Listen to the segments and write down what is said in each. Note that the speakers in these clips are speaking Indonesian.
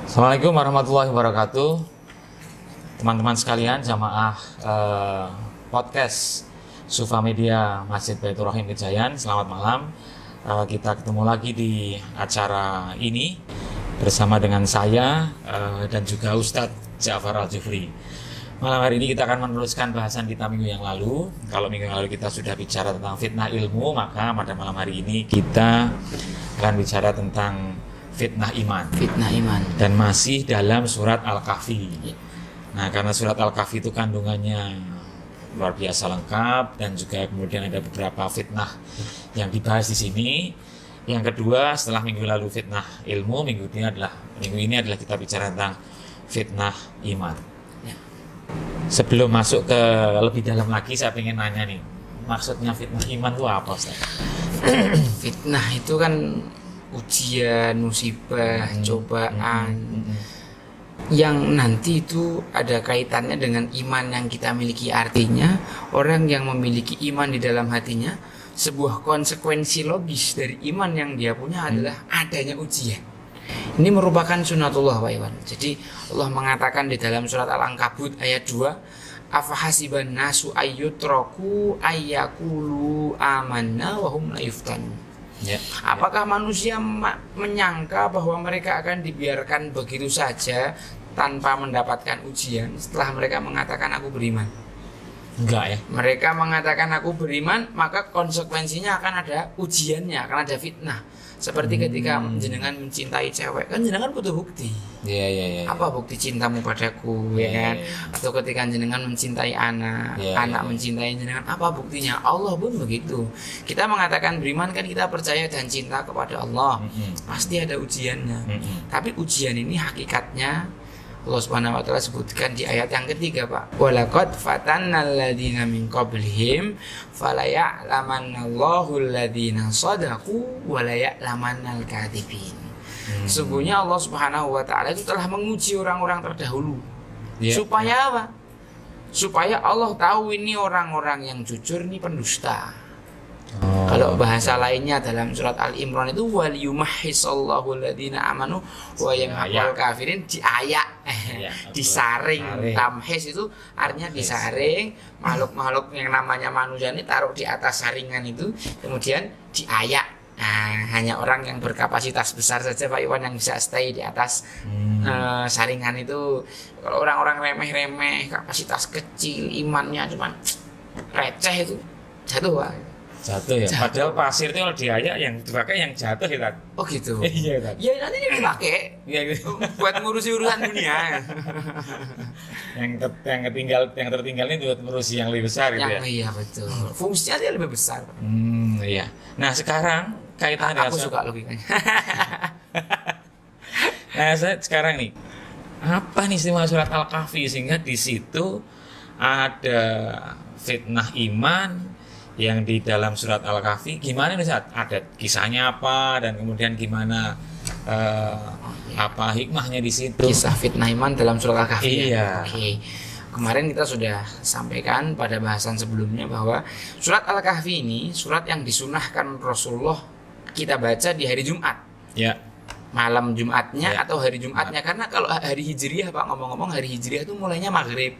Assalamualaikum warahmatullahi wabarakatuh. Teman-teman sekalian, jamaah podcast Sufa Media Masjid Baitur Rahim Kejayaan, selamat malam. Kita ketemu lagi di acara ini bersama dengan saya dan juga Ustadz Ja'far Al-Jufri. Malam hari ini kita akan meneruskan bahasan kita minggu yang lalu. Kalau minggu yang lalu kita sudah bicara tentang fitnah ilmu, maka pada malam hari ini kita akan bicara tentang fitnah iman. Fitnah iman. Dan masih dalam surat Al-Kahfi. Nah, karena surat Al-Kahfi itu kandungannya luar biasa lengkap dan juga kemudian ada beberapa fitnah yang dibahas di sini. Yang kedua, setelah minggu lalu fitnah ilmu, minggu ini adalah kita bicara tentang fitnah iman. Ya. Sebelum masuk ke lebih dalam lagi, saya ingin nanya nih, maksudnya fitnah iman itu apa, Ustaz? Fitnah itu kan ujian, musibah, cobaan yang nanti itu ada kaitannya dengan iman yang kita miliki. Artinya orang yang memiliki iman di dalam hatinya, sebuah konsekuensi logis dari iman yang dia punya adalah adanya ujian. Ini merupakan sunatullah, Pak Iwan. Jadi Allah mengatakan di dalam surat Al-Ankabut ayat 2, afahasiban nasu ayyutraku ayyakulu amanna wa hum la yuftanun. Ya. Apakah manusia menyangka bahwa mereka akan dibiarkan begitu saja tanpa mendapatkan ujian setelah mereka mengatakan aku beriman? Enggak ya. Mereka mengatakan aku beriman, maka konsekuensinya akan ada ujiannya, akan ada fitnah. Seperti ketika jenengan mencintai cewek, kan jenengan butuh bukti. Iya. Apa bukti cintamu padaku, ya kan? Atau ketika jenengan mencintai anak, anak mencintai jenengan, apa buktinya? Allah pun begitu. Kita mengatakan beriman kan kita percaya dan cinta kepada Allah. Pasti ada ujiannya. Tapi ujian ini hakikatnya Allah Subhanahu wa taala sebutkan di ayat yang ketiga, Pak. Walaqad fatannal ladzina min qablihim falaya'lamannallahu alladzina shadaqu wa laya'lamannal kadzibin. Sesungguhnya Allah Subhanahu wa taala itu telah menguji orang-orang terdahulu. Supaya apa? Supaya Allah tahu ini orang-orang yang jujur, ini pendusta. Kalau bahasa lainnya dalam surat Al-Imran itu wal yumahhisallahu alladziina amanu wa yamhaqul kafirin, diayak, disaring. Tamhis itu artinya disaring, makhluk-makhluk yang namanya manusia ini taruh di atas saringan itu, kemudian diayak. Nah, hanya orang yang berkapasitas besar saja, Pak Iwan, yang bisa stay di atas saringan itu. Kalau orang-orang remeh-remeh, kapasitas kecil, imannya cuma receh, itu jatuh, Pak. Jatuh ya. Padahal pasir itu kalau diayak yang dipakai yang jatuh ya, Tad. Oh gitu. Iya, Tad. Ya nanti dia dipakai buat ngurusi urusan dunia. yang tertinggal ini buat ngurusi yang lebih besar gitu ya. Iya betul. Fungsinya dia lebih besar. Iya. Nah, sekarang kaitannya aku suka logikanya. Nah, sekarang nih, apa nih istimewa surat Al-Kahfi sehingga di situ ada fitnah iman yang di dalam surat Al-Kahfi? Gimana nih, saat ada kisahnya apa dan kemudian gimana apa hikmahnya di situ? Kisah fitnah iman dalam surat Al-Kahfi. Iya. Oke. Kemarin kita sudah sampaikan pada bahasan sebelumnya bahwa surat Al-Kahfi ini surat yang disunahkan Rasulullah kita baca di hari Jumat. Ya. Malam Jumatnya atau hari Jumatnya. Karena kalau hari Hijriah, Pak, ngomong-ngomong hari Hijriah itu mulainya maghrib.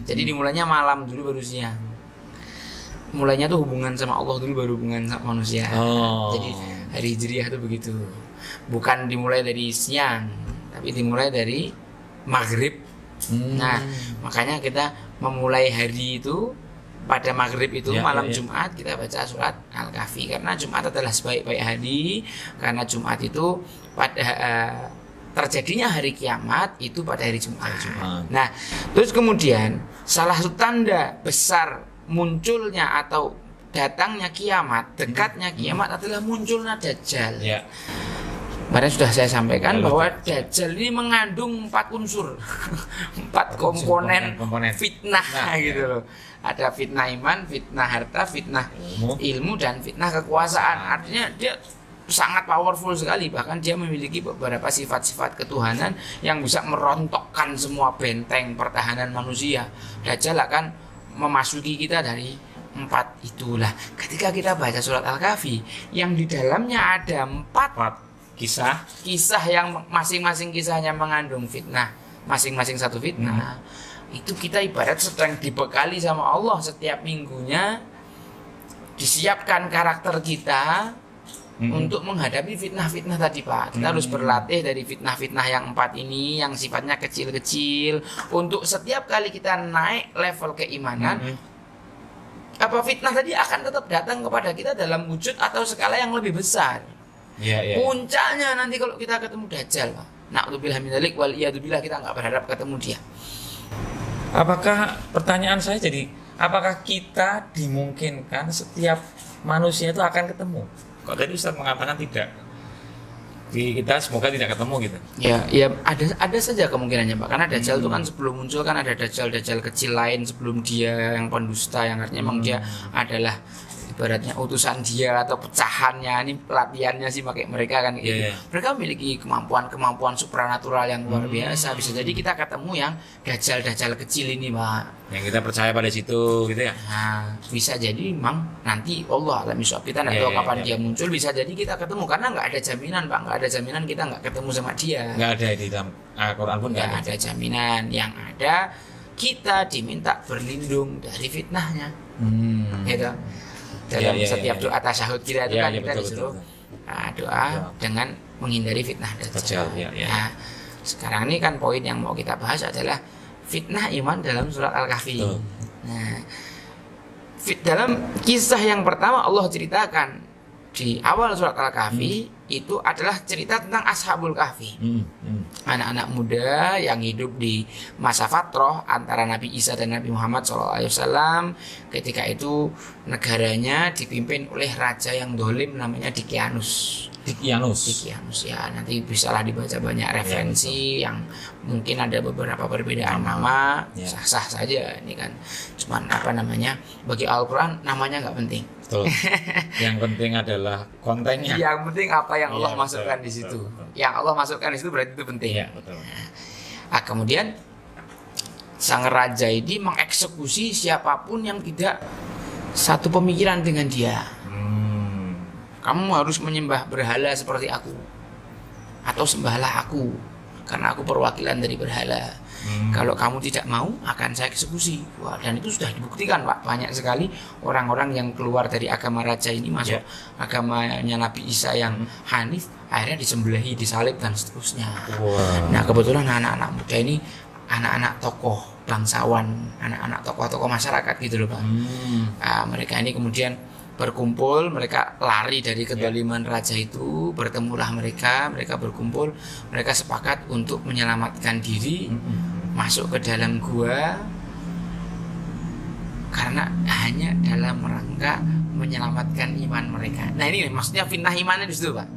Jadi dimulainya malam dulu baru siang. Mulainya tuh hubungan sama Allah dulu baru hubungan sama manusia. Jadi hari Hijriah itu begitu. Bukan dimulai dari siang, tapi dimulai dari maghrib. Nah, makanya kita memulai hari itu pada maghrib itu, malam Jumat kita baca surat Al-Kahfi. Karena Jumat adalah sebaik-baik hari. Karena Jumat itu pada terjadinya hari kiamat itu pada hari Jumat. Nah, terus kemudian salah satu tanda besar munculnya atau datangnya kiamat, dekatnya kiamat adalah munculnya Dajjal. Kemarin sudah saya sampaikan bahwa Dajjal ini mengandung 4 unsur, 4 komponen fitnah gitu loh. Ada fitnah iman, fitnah harta, fitnah ilmu, dan fitnah kekuasaan. Artinya dia sangat powerful sekali, bahkan dia memiliki beberapa sifat-sifat ketuhanan yang bisa merontokkan semua benteng pertahanan manusia. Dajjal akan memasuki kita dari 4 itulah. Ketika kita baca surat Al-Kahfi yang di dalamnya ada 4 kisah yang masing-masing kisahnya mengandung fitnah, masing-masing satu fitnah. Itu kita ibarat sedang dibekali sama Allah setiap minggunya, disiapkan karakter kita untuk menghadapi fitnah-fitnah tadi, Pak. Kita harus berlatih dari fitnah-fitnah yang 4 ini yang sifatnya kecil-kecil, untuk setiap kali kita naik level keimanan, apa fitnah tadi akan tetap datang kepada kita dalam wujud atau skala yang lebih besar. Puncaknya nanti kalau kita ketemu Dajjal, Pak. Na'udzubillah min dzalik wal iyadzubillah, kita nggak berharap ketemu dia. Apakah, pertanyaan saya jadi, apakah kita dimungkinkan setiap manusia itu akan ketemu? Kok tadi Ustaz mengatakan tidak? Kita semoga tidak ketemu gitu. Ya ada saja kemungkinannya, Pak. Karena Dajjal itu kan sebelum muncul kan ada Dajjal kecil lain sebelum dia yang pendusta, yang artinya memang dia adalah ibaratnya utusan dia atau pecahannya. Ini pelatihannya sih pakai mereka kan gitu. Mereka memiliki kemampuan supranatural yang luar biasa. Bisa jadi kita ketemu yang Dajjal kecil ini, Pak. Yang kita percaya pada situ gitu ya. Nah, bisa jadi memang nanti Allah alam iswab, kita nggak tahu kapan dia muncul. Bisa jadi kita ketemu karena nggak ada jaminan, Pak. Nggak ada jaminan kita nggak ketemu sama dia. Nggak ada di dalam Al-Quran pun nggak ada jaminan. Yang ada kita diminta berlindung dari fitnahnya. Gitu. Dalam setiap doa tasyahud kita itu kan kita disuruh doa dengan menghindari fitnah Dajjal. Nah, sekarang ini kan poin yang mau kita bahas adalah fitnah iman dalam surat Al-Kahfi. Nah, dalam kisah yang pertama Allah ceritakan di awal surat Al-Kahfi itu adalah cerita tentang Ashabul Kahfi. Anak-anak muda yang hidup di masa fatrah antara Nabi Isa dan Nabi Muhammad SAW. Ketika itu negaranya dipimpin oleh raja yang dolim namanya Dikyanus ya, nanti bisalah dibaca banyak referensi yang mungkin ada beberapa perbedaan nama, sah-sah saja ini kan. Cuman bagi Al-Quran namanya nggak penting. Betul. Yang penting adalah kontennya. Yang penting apa yang Allah masukkan di situ. Yang Allah masukkan di situ berarti itu penting. Nah, kemudian sang raja ini mengeksekusi siapapun yang tidak satu pemikiran dengan dia. Kamu harus menyembah berhala seperti aku, atau sembahlah aku karena aku perwakilan dari berhala. Kalau kamu tidak mau, akan saya eksekusi. Wah, dan itu sudah dibuktikan, Pak. Banyak sekali orang-orang yang keluar dari agama raja ini masuk agamanya Nabi Isa yang Hanif, akhirnya disembelihi, disalib dan seterusnya. Nah, kebetulan anak-anak muda ini anak-anak tokoh bangsawan, anak-anak tokoh-tokoh masyarakat gitu loh, Pak. Mereka ini kemudian berkumpul, mereka lari dari kedoliman raja itu, bertemulah mereka berkumpul, mereka sepakat untuk menyelamatkan diri, masuk ke dalam gua karena hanya dalam rangka menyelamatkan iman mereka. Nah, ini maksudnya fitnah imannya di situ, Pak.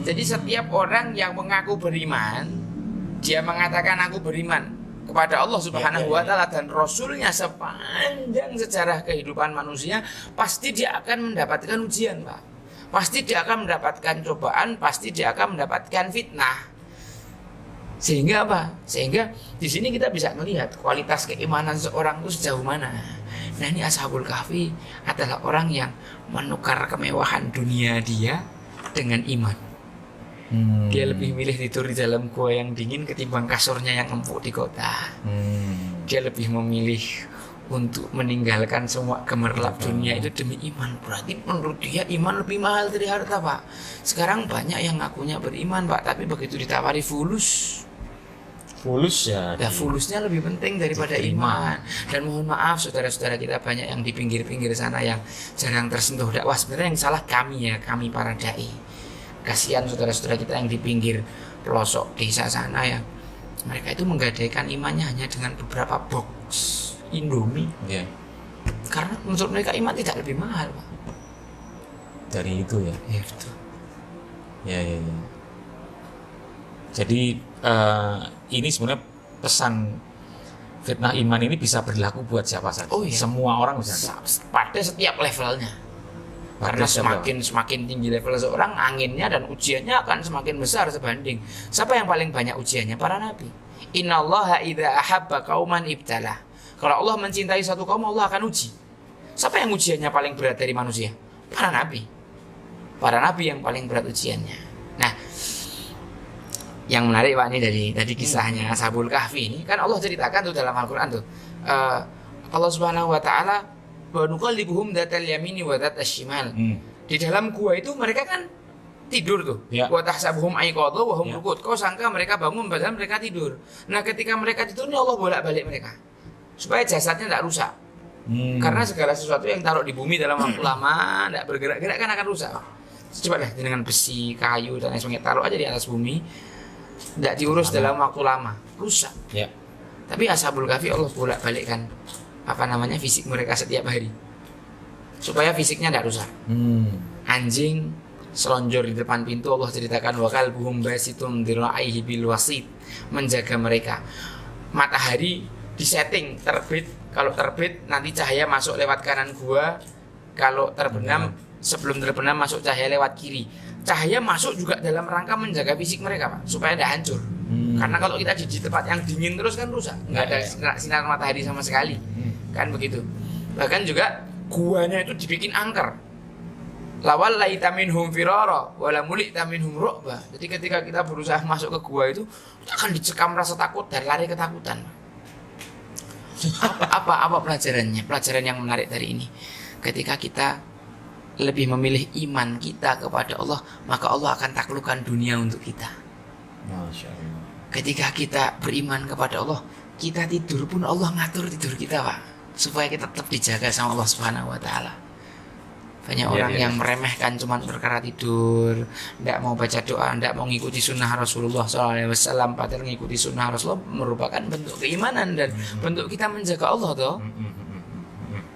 Jadi setiap orang yang mengaku beriman, dia mengatakan aku beriman kepada Allah Subhanahu wa Ta'ala dan Rasulnya sepanjang sejarah kehidupan manusia, pasti dia akan mendapatkan ujian, Pak. Pasti dia akan mendapatkan cobaan, pasti dia akan mendapatkan fitnah. Sehingga apa? Sehingga di sini kita bisa melihat kualitas keimanan seorang itu sejauh mana. Nah, ini Ashabul Kahfi adalah orang yang menukar kemewahan dunia dia dengan iman. Dia lebih milih tidur di dalam gua yang dingin ketimbang kasurnya yang empuk di kota. Dia lebih memilih untuk meninggalkan semua gemerlap dunia itu demi iman. Berarti menurut dia iman lebih mahal dari harta, Pak. Sekarang banyak yang ngakunya beriman, Pak, tapi begitu ditawari fulus ya, fulusnya lebih penting daripada iman. Dan mohon maaf saudara-saudara kita banyak yang di pinggir-pinggir sana yang jarang tersentuh dakwah. Sebenarnya yang salah kami para dai. Kasihan saudara-saudara kita yang di pinggir pelosok desa sana ya. Mereka itu menggadaikan imannya hanya dengan beberapa box Indomie. Karena menurut mereka iman tidak lebih mahal, Pak. Dari itu ya. Ya, betul. Ya. Jadi ini sebenarnya pesan fitnah iman ini bisa berlaku buat siapa saja. Semua orang bisa. Pada setiap levelnya. Karena semakin tinggi level seorang, anginnya dan ujiannya akan semakin besar sebanding. Siapa yang paling banyak ujiannya? Para nabi. Innallaha idza ahabba qauman ibtalah. Kalau Allah mencintai satu kaum, Allah akan uji. Siapa yang ujiannya paling berat dari manusia? Para nabi. Para nabi yang paling berat ujiannya. Nah, yang menarik Pak ini dari tadi kisahnya Ashabul Kahfi ini kan Allah ceritakan tuh dalam Al-Qur'an tuh. Allah Subhanahu wa taala wa nuqallibuhum datal yamini wa datal shimal. Di dalam gua itu mereka kan tidur tuh. Wa tahsabuhum aiqadha wa hum rukud. Kau sangka mereka bangun padahal mereka tidur. Nah, ketika mereka tidur ini Allah bolak-balik mereka supaya jasadnya tidak rusak. Karena segala sesuatu yang taruh di bumi dalam waktu lama tidak bergerak-gerak kan akan rusak. Coba deh dengan besi, kayu dan lain sebagainya taruh aja di atas bumi. Tidak diurus dalam waktu lama, rusak. Tapi Ashabul Kahfi Allah bolak-balikkan fisik mereka setiap hari supaya fisiknya tidak rusak. Anjing selonjor di depan pintu Allah ceritakan wa kalbuhum basitun diraihi bil wasit, menjaga mereka. Matahari disetting terbit, kalau terbit nanti cahaya masuk lewat kanan gua, kalau terbenam sebelum terbenam masuk cahaya lewat kiri. Cahaya masuk juga dalam rangka menjaga fisik mereka Pak, supaya tidak hancur. Karena kalau kita di tempat yang dingin terus kan rusak, nggak ada sinar matahari sama sekali, kan begitu. Bahkan juga guanya itu dibikin angker. Lawal laita minhum firara wala mulita minhum ru'ba. Jadi ketika kita berusaha masuk ke gua itu akan dicekam rasa takut dan lari ketakutan. Apa pelajarannya? Pelajaran yang menarik dari ini, ketika kita lebih memilih iman kita kepada Allah, maka Allah akan taklukkan dunia untuk kita. Masya Allah. Ketika kita beriman kepada Allah, kita tidur pun Allah ngatur tidur kita Pak, supaya kita tetap dijaga sama Allah Subhanahu wa taala. Banyak orang yang meremehkan cuma perkara tidur, tidak mau baca doa, tidak mau ngikuti sunnah Rasulullah SAW. Padahal ngikuti sunnah Rasulullah merupakan bentuk keimanan dan bentuk kita menjaga Allah toh.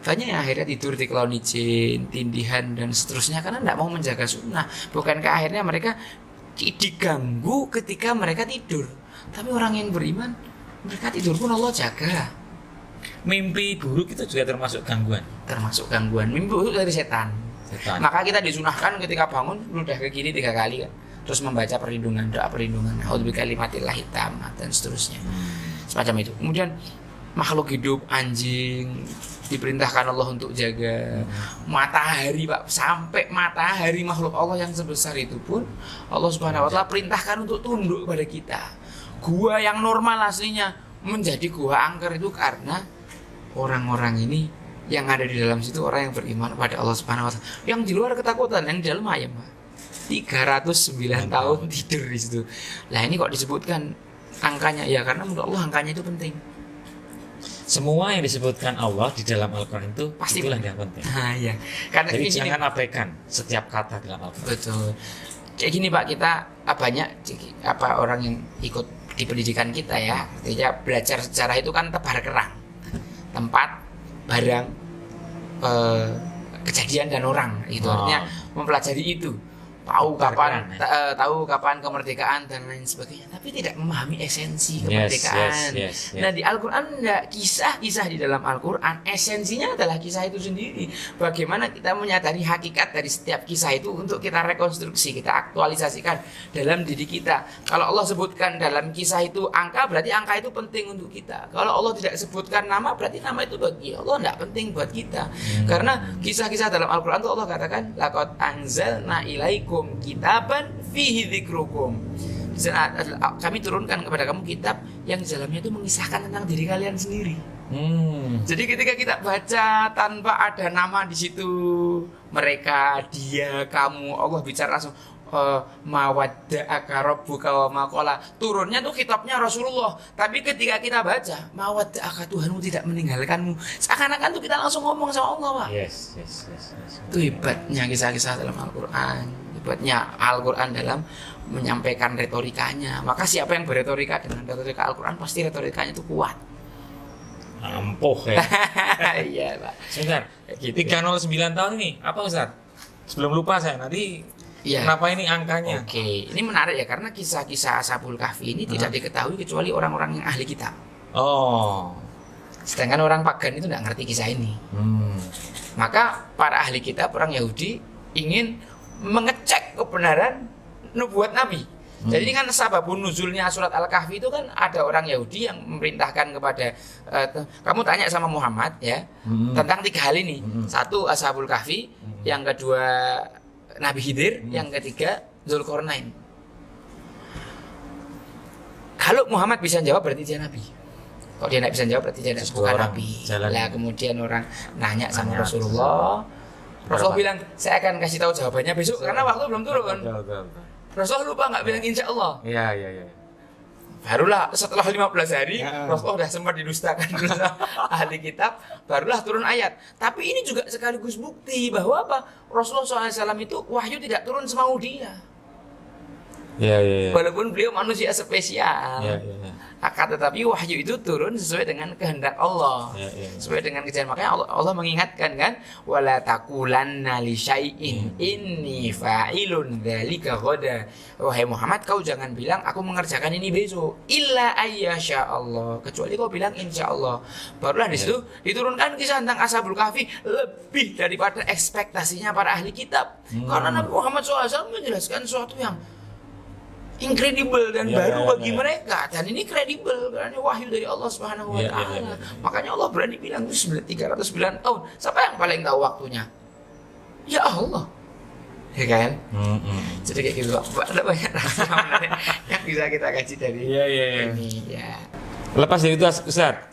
Banyak yang akhirnya tidur di keloni jin, tindihan dan seterusnya karena tidak mau menjaga sunnah. Bukankah akhirnya mereka diganggu ketika mereka tidur? Tapi orang yang beriman, mereka tidur pun Allah jaga. Mimpi buruk itu juga termasuk gangguan. Termasuk gangguan. Mimpi buruk dari setan. Maka kita disunahkan ketika bangun ludah ke kiri 3 kali kan. Terus membaca perlindungan, doa perlindungan, a'udzu bikalimatillahi tammah dan seterusnya. Semacam itu. Kemudian makhluk hidup, anjing diperintahkan Allah untuk jaga. Matahari Pak, sampai matahari makhluk Allah yang sebesar itu pun Allah Subhanahu wa taala perintahkan untuk tunduk pada kita. Gua yang normal aslinya menjadi gua angker itu karena orang-orang ini yang ada di dalam situ orang yang beriman pada Allah Subhanahu wa taala. Yang di luar ketakutan, yang di dalam ayam Pak. 309 tahun tidur di situ. Lah ini kok disebutkan angkanya? Ya karena menurut Allah angkanya itu penting. Semua yang disebutkan Allah di dalam Al-Quran itu pasti itulah yang penting. Nah, ya. Karena jadi jangan abaikan setiap kata dalam Al-Quran. Betul. Kayak gini Pak, kita banyak orang yang ikut di pendidikan kita ya, artinya belajar sejarah itu kan tebar kerang, tempat, barang, kejadian dan orang. Itu artinya mempelajari itu. Tahu kapan kemerdekaan dan lain sebagainya, tapi tidak memahami esensi kemerdekaan. Yes. Nah di Al-Quran kisah-kisah di dalam Al-Quran esensinya adalah kisah itu sendiri. Bagaimana kita menyadari hakikat dari setiap kisah itu untuk kita rekonstruksi, kita aktualisasikan dalam diri kita. Kalau Allah sebutkan dalam kisah itu angka, berarti angka itu penting untuk kita. Kalau Allah tidak sebutkan nama, berarti nama itu buat dia. Allah tidak penting buat kita. Karena kisah-kisah dalam Al-Quran itu Allah katakan laqad anzalna ilaikum kitaban fihi dzikrukum. Kami turunkan kepada kamu kitab yang di dalamnya itu mengisahkan tentang diri kalian sendiri. Jadi ketika kita baca tanpa ada nama di situ, mereka, dia, kamu, Allah bicara langsung mawadda'aka rabbuka wa maqala. Turunnya tuh kitabnya Rasulullah, tapi ketika kita baca mawadda'aka, Tuhanmu tidak meninggalkanmu, seakan-akan tuh kita langsung ngomong sama Allah Pak. Yes. Itu hebatnya kisah-kisah dalam Al-Quran, hebatnya Al-Quran dalam menyampaikan retorikanya. Maka siapa yang berretorika dengan retorika Al-Quran pasti retorikanya itu kuat. Ampuh ya. Iya Pak. Sebentar, Gitu. 309 tahun ini apa Ustaz? Sebelum lupa saya nanti. Ya. Kenapa ini angkanya? Oke, ini menarik ya karena kisah-kisah Ashabul Kahfi ini tidak diketahui kecuali orang-orang yang ahli kitab. Oh. Sedangkan orang pagan itu tidak ngerti kisah ini. Maka para ahli kitab, orang Yahudi ingin mengecek kebenaran nubuat Nabi. Jadi ini kan sababun nuzulnya surat Al-Kahfi itu kan ada orang Yahudi yang memerintahkan kepada kamu tanya sama Muhammad ya tentang 3 hal ini. Satu Ashabul Kahfi, yang kedua Nabi Khidir, yang ketiga Dzulqarnain. Kalau Muhammad bisa jawab berarti dia nabi. Kalau dia tidak bisa jawab berarti dia bukan nabi. Lah kemudian orang nanya sama Rasulullah. Rasulullah bilang, saya akan kasih tahu jawabannya besok karena waktu belum turun. Rasulullah lupa nggak bilang insya Allah. Iya. Barulah setelah 15 hari Rasulullah sudah sempat didustakan ahli kitab, barulah turun ayat. Tapi ini juga sekaligus bukti bahwa apa? Rasulullah SAW itu wahyu tidak turun semau dia. Iya. Walaupun beliau manusia spesial. Iya. Akan tetapi wahyu itu turun sesuai dengan kehendak Allah. Iya. Sesuai dengan kejadian. Makanya Allah mengingatkan kan, wala taqulanna li syai'in inni fa'ilun dzalika ghadan. Wahai Muhammad, kau jangan bilang aku mengerjakan ini besok, illa ayyasha Allah. Kecuali kau bilang insya Allah. Barulah di situ diturunkan kisah tentang Ashabul Kahfi lebih daripada ekspektasinya para ahli kitab. Karena Nabi Muhammad SAW menjelaskan sesuatu yang incredible dan baru bagi mereka, dan ini kredibel karena wahyu dari Allah Subhanahu wa taala. Makanya Allah berani bilang itu 309 tahun. Siapa yang paling tahu waktunya? Ya Allah. Ya kan? Jadi kayak gitu. Ada banyak rahasia menarik yang bisa kita kaji dari ini ya. Lepas dari itu Ustaz,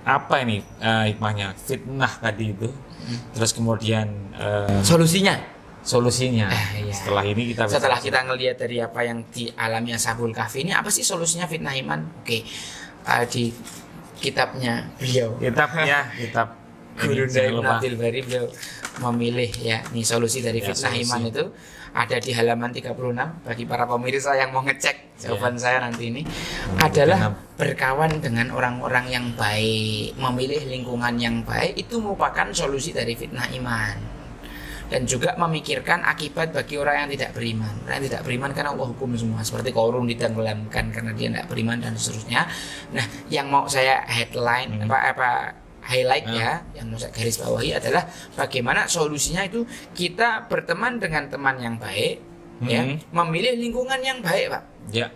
apa ini hikmahnya fitnah tadi itu? Terus kemudian solusinya. Iya. Setelah kita ngelihat dari apa yang dialami Ashabul Kahfi ini, apa sih solusinya fitnah iman? Oke. Di kitabnya beliau. Kitab Guru Ibnu Abdul Bari beliau memilih ya, nih solusi dari fitnah iman itu ada di halaman 36. Bagi para pemirsa yang mau ngecek jawaban saya nanti ini adalah berkawan dengan orang-orang yang baik, memilih lingkungan yang baik itu merupakan solusi dari fitnah iman. Dan juga memikirkan akibat bagi orang yang tidak beriman. Orang yang tidak beriman kan Allah hukum semua, seperti Qarun ditenggelamkan karena dia tidak beriman dan seterusnya. Nah, yang mau saya highlight ya, yang mau saya garis bawahi adalah bagaimana solusinya itu kita berteman dengan teman yang baik, ya, memilih lingkungan yang baik, Pak. Ya.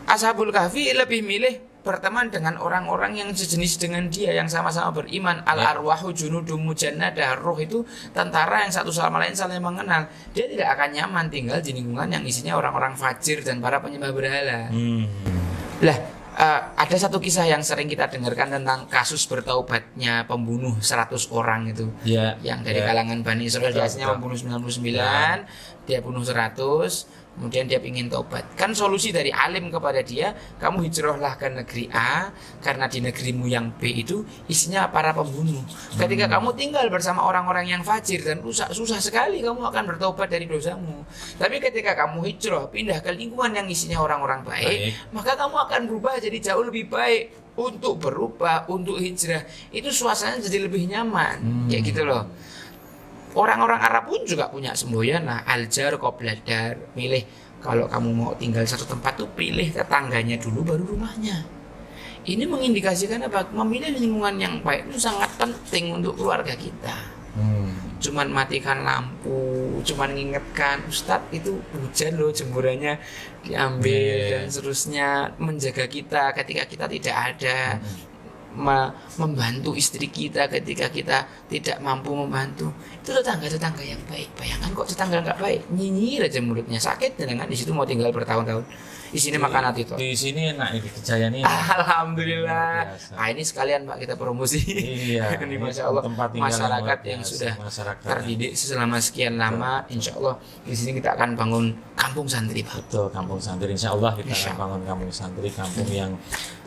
Ashabul Kahfi lebih milih berteman dengan orang-orang yang sejenis dengan dia, yang sama-sama beriman. Al-arwahu junudum mujannadah. Roh itu tentara yang satu sama lain saling mengenal. Dia tidak akan nyaman tinggal di lingkungan yang isinya orang-orang fajir dan para penyembah berhala. Lah, ada satu kisah yang sering kita dengarkan tentang kasus bertaubatnya pembunuh 100 orang itu. Yang dari kalangan Bani Israel, dia aslinya membunuh 99, dia bunuh 100. Kemudian dia ingin taubat. Kan solusi dari alim kepada dia, kamu hijrahlah ke negeri A, karena di negerimu yang B itu isinya para pembunuh. Ketika kamu tinggal bersama orang-orang yang fajir dan rusak, susah sekali kamu akan bertaubat dari dosamu. Tapi ketika kamu hijrah, pindah ke lingkungan yang isinya orang-orang baik, maka kamu akan berubah jadi jauh lebih baik. Untuk berubah, untuk hijrah, itu suasananya jadi lebih nyaman. Kayak gitu loh. Orang-orang Arab pun juga punya semboyan lah, aljar qobladar, milih kalau kamu mau tinggal satu tempat tuh pilih tetangganya dulu baru rumahnya. Ini mengindikasikan apa? Memilih lingkungan yang baik itu sangat penting untuk keluarga kita. Cuman matikan lampu, cuman ngingetkan Ustadz itu hujan loh, jemurannya diambil dan seterusnya, menjaga kita ketika kita tidak ada. Membantu istri kita ketika kita tidak mampu membantu, itu tetangga-tetangga yang baik. Bayangkan kok tetangga nggak baik, nyinyir aja mulutnya, sakit dengan di situ mau tinggal bertahun-tahun. Di sini makan hati toh. Di sini enak ini Kejayaan ini. Alhamdulillah. Nah, ini sekalian Pak kita promosi. Iya. Ini Masya Allah masyarakat yang sudah terdidik selama sekian lama. Insya Allah di sini kita akan bangun kampung santri Pak. Betul, kampung santri. Insya Allah kita akan bangun kampung santri, kampung yang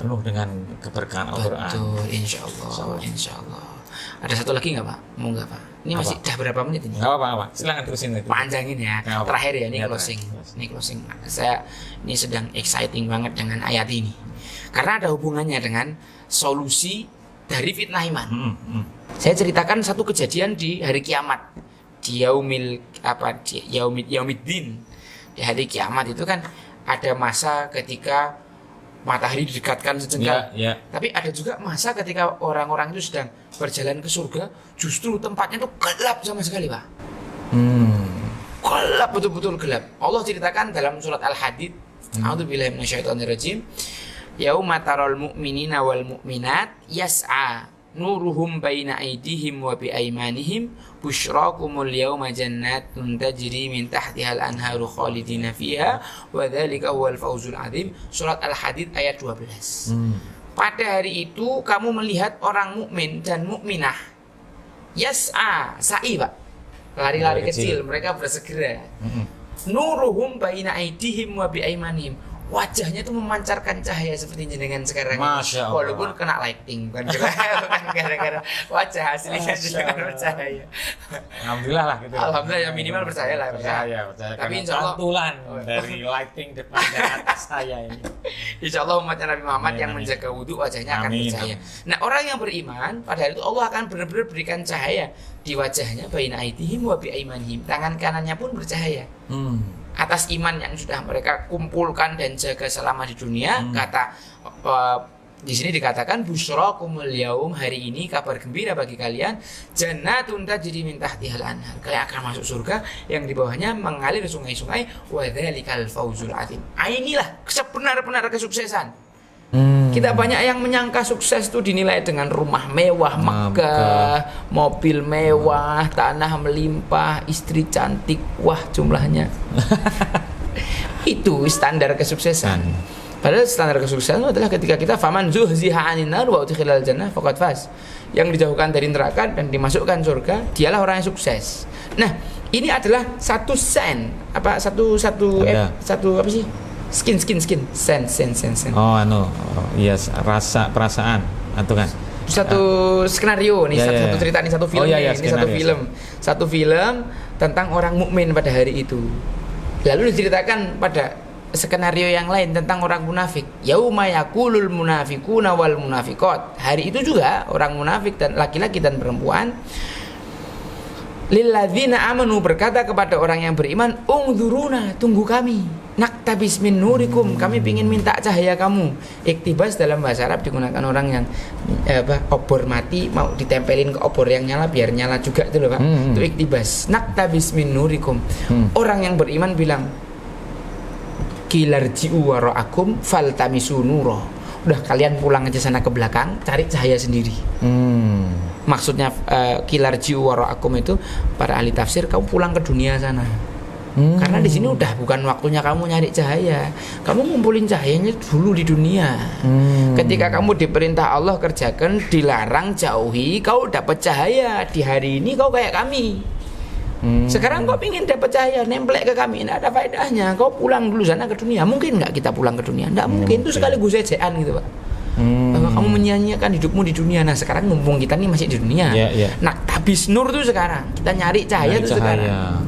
penuh dengan keberkahan Al-Quran. Betul, Insya Allah. Ada satu lagi nggak Pak? Mau nggak Pak? Ini masih dah berapa menit ini? Nggak apa-apa. Silakan terusin itu. Panjangin ya. Terakhir ya, ini closing. Ini closing. Saya ini sedang exciting banget dengan ayat ini. Karena ada hubungannya dengan solusi dari fitnah iman. Saya ceritakan satu kejadian di hari kiamat. Di Yaumiddin. Di hari kiamat itu kan ada masa ketika matahari didekatkan sejengkal. Tapi ada juga masa ketika orang-orang itu sedang berjalan ke surga, justru tempatnya itu gelap sama sekali Pak. gelap, betul-betul gelap. Allah ceritakan dalam surat Al-Hadid, a'udzubillahi minasyaitonirrajim, yauma taral mu'minina wal mu'minat yas'a nuruhum baina aydihim wa bi aymanihim busyrakumul yauma jannatun tajri min tahtihal anharu khalidina fiha wa dzalika huwal fawzul adzim. Surat Al-Hadid ayat 12. Pada hari itu kamu melihat orang mukmin dan mukminah yas'a, sa'i Pak, lari-lari kecil, mereka bersegera. Nuruhum baina aydihim wa bi aymanihim, wajahnya itu memancarkan cahaya seperti jenengan sekarang. Masya Allah. Walaupun kena lighting, bukan gara-gara wajah aslinya jenengan bercahaya. Alhamdulillah lah gitu. Alhamdulillah ya, minimal percaya lah. Percaya. Tapi Karena insya Allah pantulan dari lighting depan dan atas saya ini. insya Allah umatnya Nabi Muhammad Amin, yang amin. menjaga wudhu wajahnya akan Amin, bercahaya. amin. Nah, orang yang beriman pada hari itu Allah akan benar-benar berikan cahaya di wajahnya, baina aydihim wa bi aymanihim, tangan kanannya pun bercahaya. Atas iman yang sudah mereka kumpulkan dan jaga selama di dunia. Kata di sini dikatakan busyrakumul yaum, hari ini kabar gembira bagi kalian, jannatun tajri min tahtihal anhar, kalian akan masuk surga yang di bawahnya mengalir sungai-sungai, wa dzalikal fawzul adzim. Inilah sebenar-benar kesuksesan. Kita banyak yang menyangka sukses itu dinilai dengan rumah mewah, megah, mobil mewah, tanah melimpah, istri cantik, wah jumlahnya. Itu standar kesuksesan. Padahal standar kesuksesan adalah ketika kita faman zuhziha 'anil nar wa udkhilal jannah faqad faz. Yang dijauhkan dari neraka dan dimasukkan surga, dialah orang yang sukses. Nah, ini adalah satu sen, satu apa sih? Skin sen. Oh iya, rasa perasaan atau kan Satu skenario nih, satu cerita nih, satu film nih, ini satu film tentang orang mukmin pada hari itu. Lalu diceritakan pada skenario yang lain tentang orang munafik. Yauma yaqulul munafiquna wal munafiqat. Hari itu juga orang munafik dan laki-laki dan perempuan lilladzina amanu, berkata kepada orang yang beriman, ungzuruna, tunggu kami, naktabis min nurikum, kami ingin minta cahaya kamu. Iktibas dalam bahasa Arab digunakan orang yang obor mati mau ditempelin ke obor yang nyala biar nyala juga, itu loh Pak. Itu iktibas, naktabis min nurikum. Orang yang beriman bilang, kilarji'u wara'akum faltamisu nuro, udah kalian pulang aja sana ke belakang, cari cahaya sendiri. Maksudnya kilarji'u wara'akum itu para ahli tafsir, kamu pulang ke dunia sana. Karena di sini udah bukan waktunya kamu nyari cahaya. Kamu ngumpulin cahayanya dulu di dunia. Ketika kamu diperintah Allah kerjakan, dilarang jauhi, kau dapat cahaya. Di hari ini kau kayak kami. Sekarang kau ingin dapat cahaya, nemplek ke kami, tidak ada faedahnya. Kau pulang dulu sana ke dunia. Mungkin nggak kita pulang ke dunia? Nggak mungkin. Itu sekaligus ejaan gitu Pak. Bahwa kamu menyanyiakan hidupmu di dunia. Nah sekarang mumpung kita nih masih di dunia. Nah tabis nur tuh sekarang kita nyari cahaya tuh sekarang.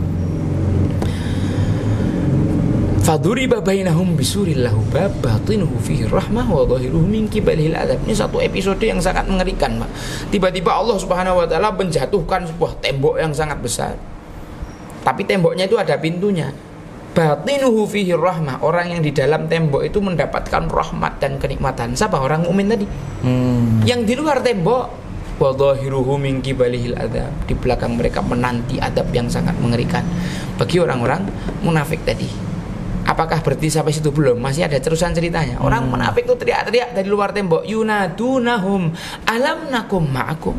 Faduriba bainahum bisuril lahu bab batinuhu fihi rahmah wa dhahiruhu min qibalihil adzab. Ini satu episode yang sangat mengerikan, Pak. Tiba-tiba Allah Subhanahu wa taala menjatuhkan sebuah tembok yang sangat besar. Tapi temboknya itu ada pintunya. Batinuhu fihi rahmah, orang yang di dalam tembok itu mendapatkan rahmat dan kenikmatan. Siapa? Orang mukmin tadi. Yang di luar tembok, wa dhahiruhu min qibalihil adzab, di belakang mereka menanti adab yang sangat mengerikan bagi orang-orang munafik tadi. Apakah berarti sampai situ belum? Masih ada terusan ceritanya. Orang munafik itu teriak-teriak dari luar tembok, yunadunahum alam nakum ma'akum,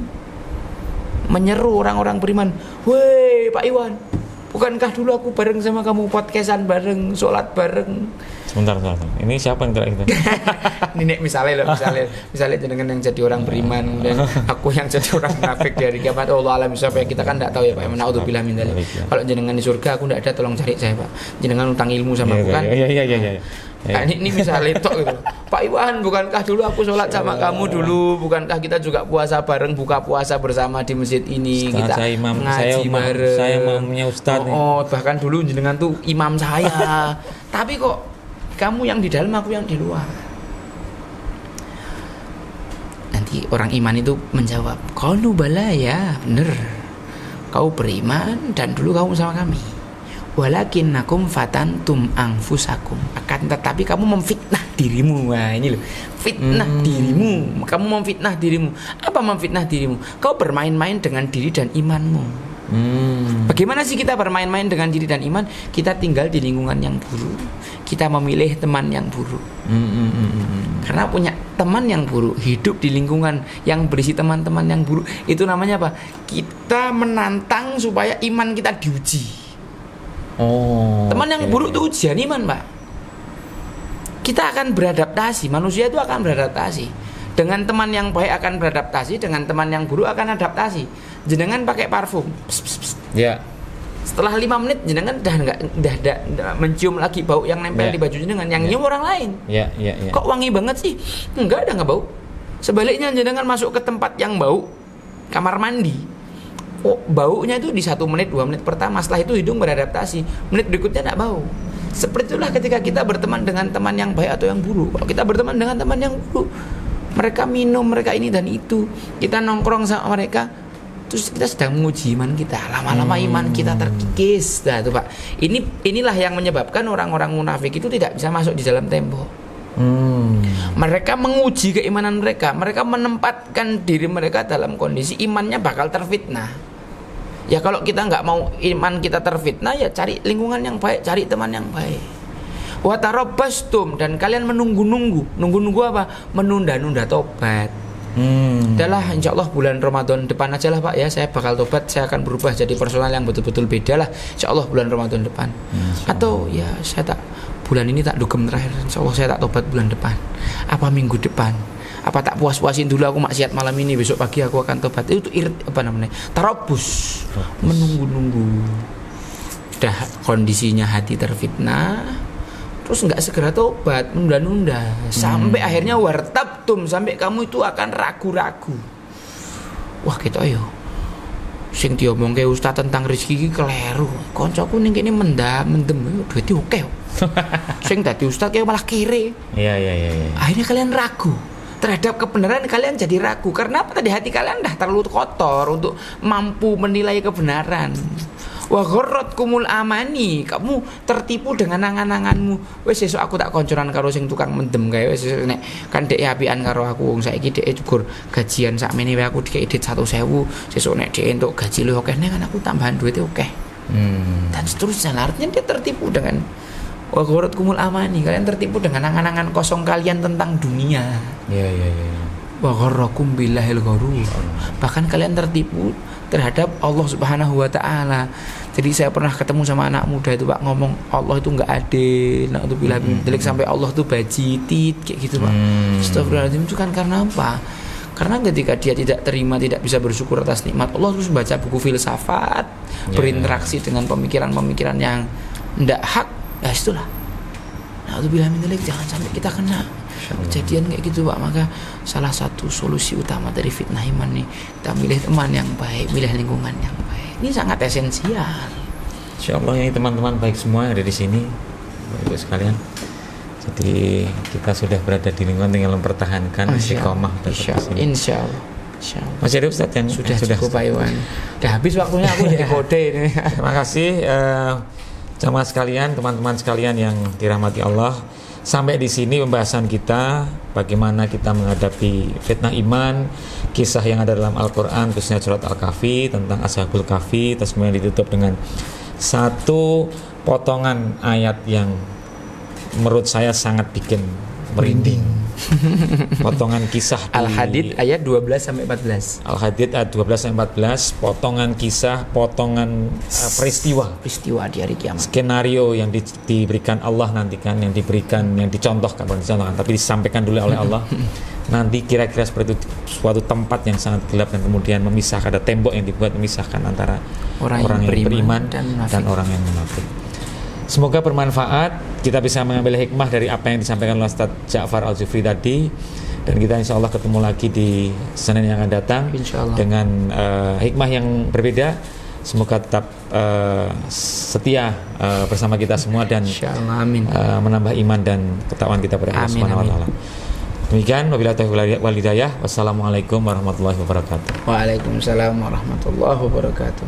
menyeru orang-orang beriman, "Woi Pak Iwan, bukankah dulu aku bareng sama kamu, podcastan bareng, sholat bareng?" Sebentar. Ini siapa yang teriak itu? Ini misalnya jenengan yang jadi orang beriman dan aku yang jadi orang munafik dari kiamat. Allah alam siapa ya, kita kan tidak tahu ya Pak. Naudzubillah min dzalik. Kalau jenengan di surga aku tidak ada, tolong cari saya Pak. Jenengan utang ilmu sama aku kan? Iya. Nah, ini misalnya tok gitu. Pak Iwan, bukankah dulu aku sholat sama kamu dulu? Bukankah kita juga puasa bareng, buka puasa bersama di masjid ini? Ustaz, kita saya imam, ngaji bareng. saya imamnya Ustaz. Bahkan dulu jenengan tuh imam saya. Tapi kok kamu yang di dalam, aku yang di luar. Nanti orang iman itu menjawab, qalu bala, ya bener, kau beriman dan dulu kamu sama kami. Walakinnakum fatantum anfusakum, akan tetapi kamu memfitnah dirimu. Wah ini loh, fitnah dirimu. Kamu memfitnah dirimu. Apa memfitnah dirimu? Kau bermain-main dengan diri dan imanmu. Bagaimana sih kita bermain-main dengan diri dan iman? Kita tinggal di lingkungan yang buruk. Kita memilih teman yang buruk. Karena punya teman yang buruk, hidup di lingkungan yang berisi teman-teman yang buruk, itu namanya apa? Kita menantang supaya iman kita diuji. Teman yang buruk itu ujian iman, Pak. Kita akan beradaptasi. Manusia itu akan beradaptasi. Dengan teman yang baik akan beradaptasi, dengan teman yang buruk akan adaptasi. Jenengan pakai parfum. Ya. Setelah 5 menit jenengan udah mencium lagi bau yang nempel di baju jenengan, yang nyium orang lain. Ya. Kok wangi banget sih? Enggak, ada nggak bau. Sebaliknya jenengan masuk ke tempat yang bau, kamar mandi. Oh, baunya itu di 1 menit, 2 menit pertama. Setelah itu hidung beradaptasi. Menit berikutnya enggak bau. Seperti itulah ketika kita berteman dengan teman yang baik atau yang buruk. Kalau kita berteman dengan teman yang buruk, mereka minum, mereka ini dan itu, kita nongkrong sama mereka, terus kita sedang menguji iman kita. Lama-lama iman kita terkikis. Nah itu Pak, inilah yang menyebabkan orang-orang munafik itu tidak bisa masuk di dalam tembok. Mereka menguji keimanan mereka. Mereka menempatkan diri mereka dalam kondisi imannya bakal terfitnah. Ya kalau kita nggak mau iman kita terfitnah, ya cari lingkungan yang baik, cari teman yang baik. Wa tarabbastum, dan kalian menunggu-nunggu. Nunggu-nunggu apa? Menunda-nunda tobat. Adalah insya Allah bulan Ramadan depan aja lah Pak ya, saya bakal tobat, saya akan berubah jadi personal yang betul-betul beda lah, insya Allah bulan Ramadan depan. Atau ya saya tak, bulan ini tak dugem terakhir, insya Allah saya tak tobat bulan depan. Apa minggu depan? Apa tak puas-puasin dulu aku maksiat malam ini, besok pagi aku akan tobat. Itu apa namanya? Tarabus, menunggu-nunggu. Dah kondisinya hati terfitnah, terus nggak segera tobat, nunda-nunda, sampai akhirnya wartabtum, sampai kamu itu akan ragu-ragu. Wah gitu ayo, sing diomong ke ustaz tentang rezeki iki keleru. Koncoku ning kene mendem duit oke. Sing dadi ustaz kayak malah kiri. Iya. Akhirnya kalian ragu terhadap kebenaran, kalian jadi ragu. Karena apa? Tadi hati kalian dah terlalu kotor untuk mampu menilai kebenaran. Wa gharratkumul amani, kamu tertipu dengan angan-anganmu. Wis sesuk aku tak koncoran karo sing tukang mendem kae. Wis nek kan dhek apian karo aku, wong saiki dhek cukur gajian sakmene wae aku dikek edit 100.000. Sesuk nek dhek entuk gaji luwih akeh kan aku tambahan duit akeh. Dan seterusnya. Artinya dia tertipu dengan wa gharratkumul amani, kalian tertipu dengan angan-angan kosong kalian tentang dunia. Iya. Wa gharrakum billahil gharur. Bahkan kalian tertipu terhadap Allah Subhanahu wa taala. Jadi saya pernah ketemu sama anak muda itu Pak, ngomong Allah itu enggak adil. Na'udzubillah sampai Allah itu bajitit kayak gitu Pak. Astagfirullahaladzim. Itu kan karena apa? Karena ketika dia tidak terima, tidak bisa bersyukur atas nikmat Allah, terus baca buku filsafat, berinteraksi dengan pemikiran-pemikiran yang tidak hak. Ya itulah. Na'udzubillah jangan sampai kita kena kejadian kayak gitu Pak. Maka salah satu solusi utama dari fitnah iman nih, kita milih teman yang baik, milih lingkungan yang baik. Ini sangat esensial. Insyaallah ya teman-teman baik semua yang ada di sini, Bapak sekalian. Jadi kita sudah berada di lingkungan, tinggal mempertahankan istiqomah Insya Allah. Masih ada Ustaz yang sudah cukup Pak Iwan. Udah habis waktunya, aku jadi kode ini. Terima kasih jamaah sekalian, teman-teman sekalian yang dirahmati Allah. Sampai di sini pembahasan kita, bagaimana kita menghadapi fitnah iman, kisah yang ada dalam Al-Quran, khususnya surat Al-Kahfi tentang Ashabul Kahfi. Terus kemudian ditutup dengan satu potongan ayat yang menurut saya sangat bikin merinding. Potongan kisah di Al-Hadid ayat 12 sampai 14. Al-Hadid ayat 12 sampai 14, potongan kisah, potongan peristiwa di hari kiamat. Skenario yang diberikan Allah nanti kan, yang diberikan, yang dicontohkan, bukan dicontohkan, tapi disampaikan dulu oleh Allah. Nanti kira-kira seperti itu, suatu tempat yang sangat gelap dan kemudian memisahkan, ada tembok yang dibuat memisahkan antara orang yang beriman dan orang yang munafik. Semoga bermanfaat, kita bisa mengambil hikmah dari apa yang disampaikan oleh Ustaz Ja'far Al-Jufri tadi, dan kita insya Allah ketemu lagi di Senin yang akan datang dengan hikmah yang berbeda. Semoga tetap setia bersama kita semua dan menambah iman dan ketakwaan kita pada Allah Subhanahu wa taala. Demikian, wabillahi taufiq wal hidayah. Wassalamualaikum warahmatullahi wabarakatuh. Waalaikumsalam warahmatullahi wabarakatuh.